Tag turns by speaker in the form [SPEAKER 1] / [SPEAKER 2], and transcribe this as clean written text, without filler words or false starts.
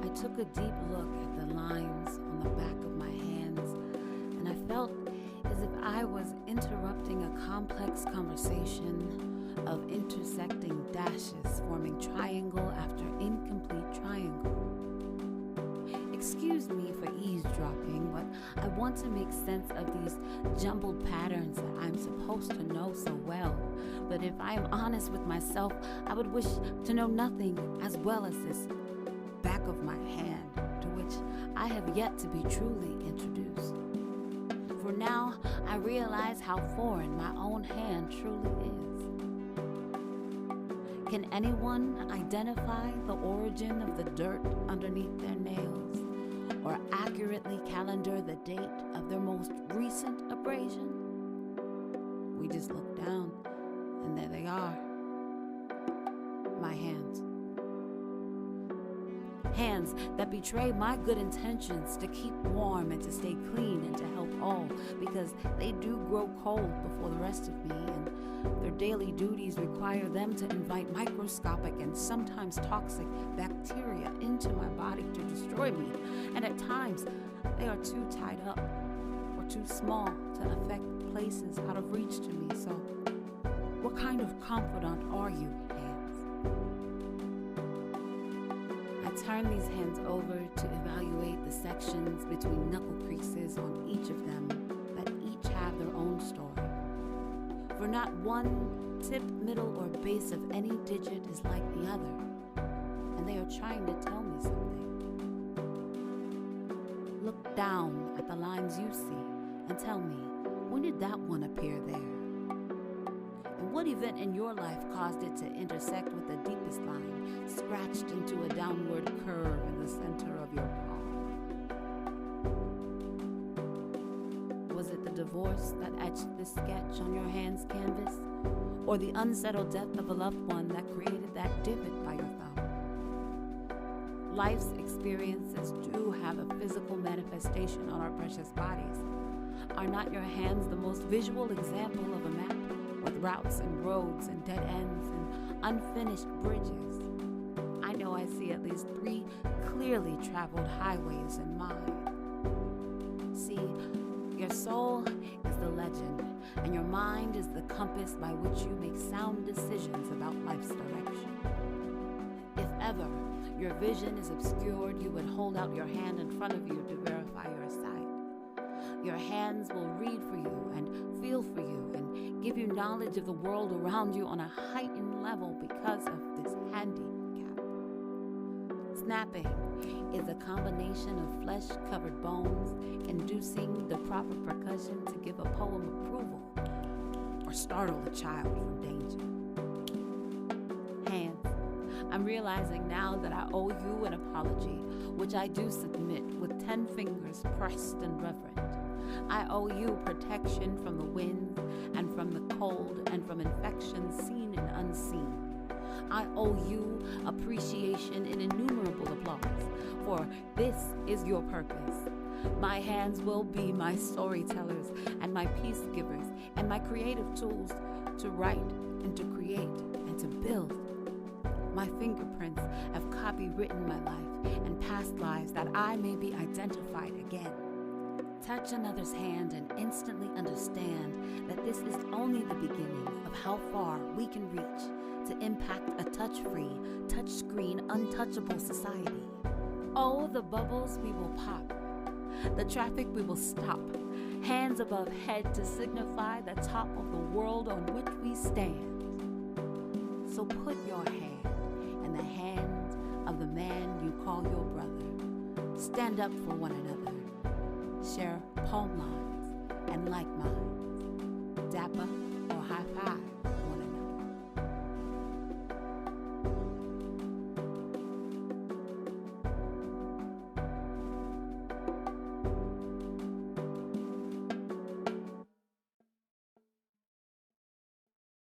[SPEAKER 1] I took a deep look at the lines on the back of my hands, and I felt as if I was interrupting a complex conversation of intersecting dashes forming triangle after incomplete triangle. Excuse me for eavesdropping, but I want to make sense of these jumbled patterns that I'm supposed to know so well. But if I am honest with myself, I would wish to know nothing as well as this back of my hand, to which I have yet to be truly introduced. For now, I realize how foreign my own hand truly is. Can anyone identify the origin of the dirt underneath their nails, or accurately calendar the date of their most recent abrasion? We just look down, and there they are, my hands. Hands that betray my good intentions to keep warm and to stay clean and to help all, because they do grow cold before the rest of me, and their daily duties require them to invite microscopic and sometimes toxic bacteria into my body to destroy me, and at times they are too tied up or too small to affect places out of reach to me. So what kind of confidant are you, hands? I turn these hands over to evaluate the sections between knuckle creases on each of them that each have their own story. For not one tip, middle, or base of any digit is like the other, and they are trying to tell me something. Look down at the lines you see and tell me, when did that one appear there? And what event in your life caused it to intersect with the deepest line, scratched into a downward curve in the center of your palm? Was it the divorce that etched this sketch on your hand's canvas? Or the unsettled death of a loved one that created that divot by your thumb? Life's experiences do have a physical manifestation on our precious bodies. Are not your hands the most visual example of a map, with routes and roads and dead ends and unfinished bridges? I know I see at least 3 clearly traveled highways in mine. See, your soul is the legend, and your mind is the compass by which you make sound decisions about life's direction. If ever your vision is obscured, you would hold out your hand in front of you to verify your sight. Your hands will read for you and feel for you and give you knowledge of the world around you on a heightened level because of this handicap. Snapping is a combination of flesh-covered bones inducing the proper percussion to give a poem approval or startle a child from danger. Hands, I'm realizing now that I owe you an apology, which I do submit with 10 fingers pressed and reverent. I owe you protection from the wind and from the cold and from infections seen and unseen. I owe you appreciation in innumerable applause, for this is your purpose. My hands will be my storytellers and my peace givers and my creative tools to write and to create and to build. My fingerprints have copywritten my life and past lives that I may be identified again. Touch another's hand and instantly understand that this is only the beginning of how far we can reach to impact a touch-free, touch-screen, untouchable society. Oh, the bubbles we will pop, the traffic we will stop, hands above head to signify the top of the world on which we stand. So put your hand in the hand of the man you call your brother. Stand up for one another. Share palm lines and like minds. Dapper or high five.